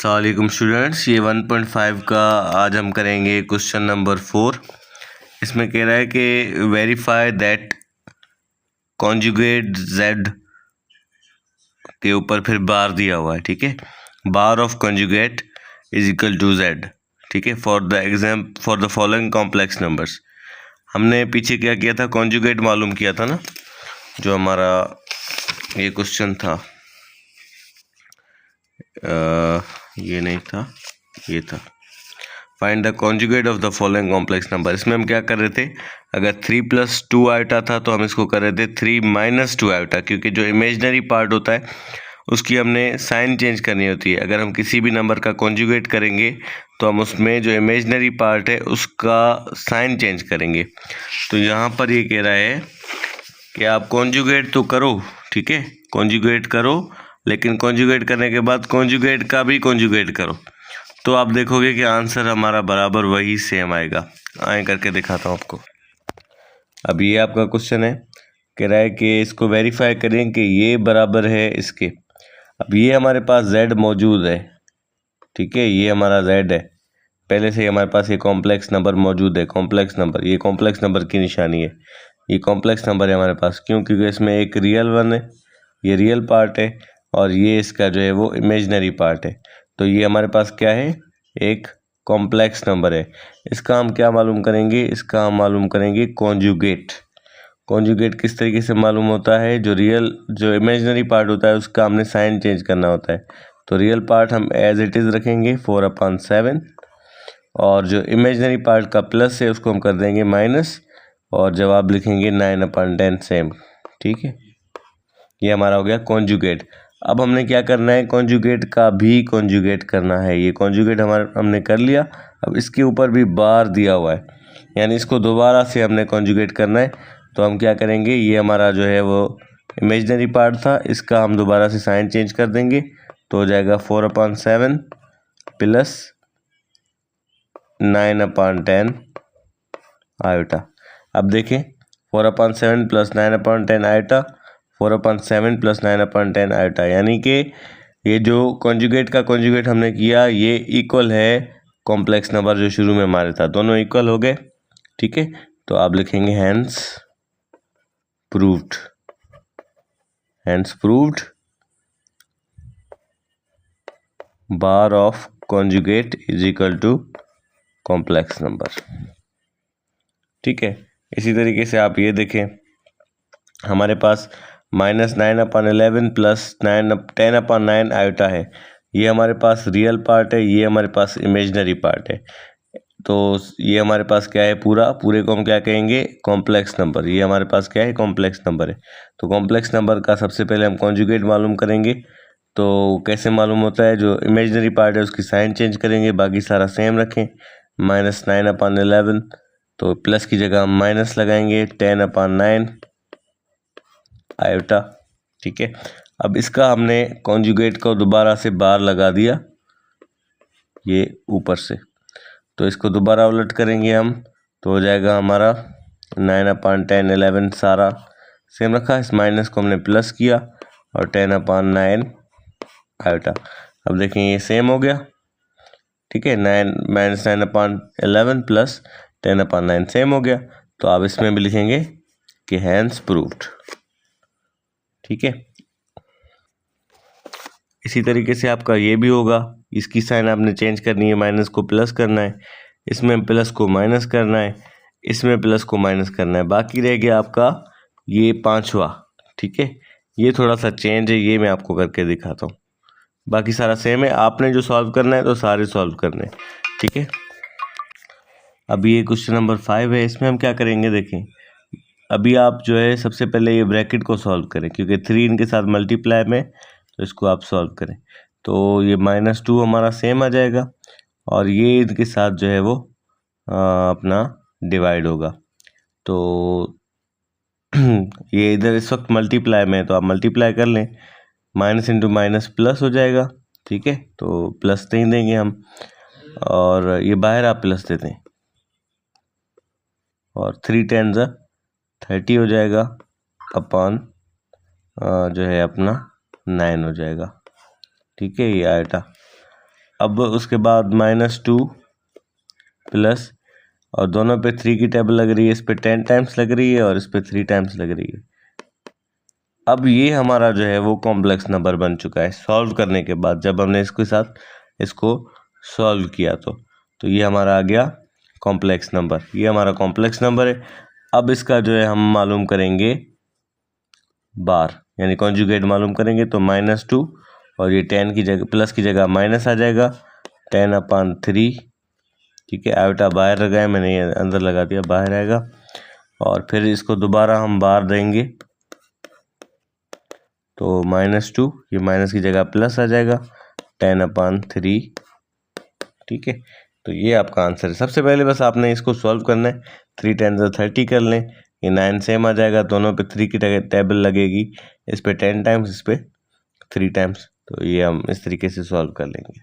अस्सलाम स्टूडेंट्स, ये 1.5 का आज हम करेंगे क्वेश्चन नंबर 4। इसमें कह रहा है कि वेरीफाई दैट कॉन्जुगेट जेड के ऊपर फिर बार दिया हुआ है, ठीक है। Bar of conjugate is equal to z, ठीक है, for the following complex numbers. हमने पीछे क्या किया था, कॉन्जुगेट मालूम किया था ना, जो हमारा ये क्वेश्चन था। ये नहीं था, ये था find the conjugate of the following complex number. इसमें हम क्या कर रहे थे, अगर 3 + 2 आयोटा था तो हम इसको कर रहे थे 3 - 2 आयोटा, क्योंकि जो इमेजनरी पार्ट होता है उसकी हमने साइन चेंज करनी होती है। अगर हम किसी भी नंबर का कॉन्जुगेट करेंगे तो हम उसमें जो इमेजनरी पार्ट है उसका साइन चेंज करेंगे। तो यहाँ पर ये कह रहा है कि आप कॉन्जुगेट तो करो, ठीक है, कॉन्जुगेट करो, लेकिन कॉन्जुगेट करने के बाद कॉन्जुगेट का भी कॉन्जुगेट करो, तो आप देखोगे कि आंसर हमारा बराबर वही सेम आएगा। आए करके दिखाता हूँ आपको। अब ये आपका क्वेश्चन है, कह रहा है कि इसको वेरीफाई करें कि ये बराबर है इसके। अब ये हमारे पास z मौजूद है, ठीक है, ये हमारा z है, पहले से ही हमारे पास ये कॉम्प्लेक्स नंबर मौजूद है। कॉम्प्लेक्स नंबर, ये कॉम्प्लेक्स नंबर की निशानी है, ये कॉम्प्लेक्स नंबर है हमारे पास। क्यों? क्योंकि इसमें एक रियल वन है, ये रियल पार्ट है, और ये इसका जो है वो इमेजनरी पार्ट है। तो ये हमारे पास क्या है, एक कॉम्प्लेक्स नंबर है। इसका हम क्या मालूम करेंगे, इसका हम मालूम करेंगे कॉन्जुगेट। कॉन्जुगेट किस तरीके से मालूम होता है, जो इमेजनरी पार्ट होता है उसका हमने साइन चेंज करना होता है। तो रियल पार्ट हम एज इट इज़ रखेंगे 4/7, और जो इमेजनरी पार्ट का प्लस है उसको हम कर देंगे माइनस, और जवाब लिखेंगे 9/10 सेम, ठीक है। ये हमारा हो गया कॉन्जुगेट। अब हमने क्या करना है, कॉन्जुगेट का भी कॉन्जुगेट करना है। ये कॉन्जुगेट हमने कर लिया। अब इसके ऊपर भी बार दिया हुआ है, यानी इसको दोबारा से हमने कॉन्जुगेट करना है। तो हम क्या करेंगे, ये हमारा जो है वो इमेजनरी पार्ट था, इसका हम दोबारा से साइन चेंज कर देंगे, तो हो जाएगा 4/7 प्लस 9/10 आयोटा। अब देखें, 4/7 प्लस 9/10 आयोटा, 4/7 प्लस 9/10 आयोटा, यानी कि ये जो कॉन्जुगेट का कॉन्जुगेट हमने किया ये इक्वल है कॉम्प्लेक्स नंबर जो शुरू में हमारे था, दोनों इक्वल हो गए, ठीक है। तो आप लिखेंगे hence proved, hence proved bar of conjugate is equal to complex number, ठीक है। इसी तरीके से आप ये देखें, हमारे पास -9/11 प्लस 10/9 आयोटा है। ये हमारे पास रियल पार्ट है, ये हमारे पास इमेजनरी पार्ट है। तो ये हमारे पास क्या है, पूरे को हम क्या कहेंगे, कॉम्प्लेक्स नंबर। ये हमारे पास क्या है, कॉम्प्लेक्स नंबर है। तो कॉम्प्लेक्स नंबर का सबसे पहले हम कॉन्जुगेट मालूम करेंगे। तो कैसे मालूम होता है, जो इमेजनरी पार्ट है उसकी साइन चेंज करेंगे, बाकी सारा सेम रखें। -9/11, तो प्लस की जगह हम माइनस लगाएंगे, 10/9 आयोटा, ठीक है। अब इसका हमने कॉन्जुगेट को दोबारा से बार लगा दिया ये ऊपर से, तो इसको दोबारा उलट करेंगे हम, तो हो जाएगा हमारा 9/10 11 सारा सेम रखा, इस माइनस को हमने प्लस किया, और 10/9 आयोटा। अब देखें ये सेम हो गया, ठीक है, 9 - 9/11 प्लस 10/9 सेम हो गया। तो आप इसमें भी लिखेंगे कि हैंस प्रूव्ड, ठीक है। इसी तरीके से आपका ये भी होगा, इसकी साइन आपने चेंज करनी है, माइनस को प्लस करना है, इसमें प्लस को माइनस करना है, इसमें प्लस को माइनस करना है, बाकी रह गया आपका ये 5वां, ठीक है। ये थोड़ा सा चेंज है, ये मैं आपको करके दिखाता हूँ, बाकी सारा सेम है। आपने जो सॉल्व करना है तो सारे सॉल्व करने हैं, ठीक है। अब ये क्वेश्चन नंबर 5 है, इसमें हम क्या करेंगे, देखें, अभी आप जो है सबसे पहले ये ब्रैकेट को सॉल्व करें, क्योंकि 3 इनके साथ मल्टीप्लाई में, तो इसको आप सॉल्व करें। तो ये -2 हमारा सेम आ जाएगा, और ये इनके साथ जो है वो अपना डिवाइड होगा। तो ये इधर इस वक्त मल्टीप्लाई में है, तो आप मल्टीप्लाई कर लें, माइनस इंटू माइनस प्लस हो जाएगा, ठीक है। तो प्लस नहीं देंगे हम, और ये बाहर आप प्लस देते हैं, और 3 × 30 हो जाएगा, अपॉन जो है अपना 9 हो जाएगा, ठीक है, ये आयोटा। अब उसके बाद -2 प्लस, और दोनों पे 3 की टेबल लग रही है, इस पे 10 टाइम्स लग रही है और इस पे 3 टाइम्स लग रही है। अब ये हमारा जो है वो कॉम्प्लेक्स नंबर बन चुका है सॉल्व करने के बाद, जब हमने इसके साथ इसको सॉल्व किया तो ये हमारा आ गया कॉम्प्लेक्स नंबर। ये हमारा कॉम्प्लेक्स नंबर है। अब इसका जो है हम मालूम करेंगे बार, यानी कॉन्जुगेट मालूम करेंगे। तो -2 और ये 10 की जगह प्लस की जगह माइनस आ जाएगा, 10/3। ठीक है, आयोटा बाहर लगाए, मैंने ये अंदर लगा दिया, बाहर आएगा। और फिर इसको दोबारा हम बार देंगे तो -2, ये माइनस की जगह प्लस आ जाएगा, 10/3। ठीक है, तो ये आपका आंसर है। सबसे पहले बस आपने इसको सॉल्व करना है। 3 10 30 कर लें, ये 9 सेम आ जाएगा, दोनों पे 3 की टेबल लगेगी, इस पे 10 टाइम्स, इस पे 3 टाइम्स। तो ये हम इस तरीके से सॉल्व कर लेंगे।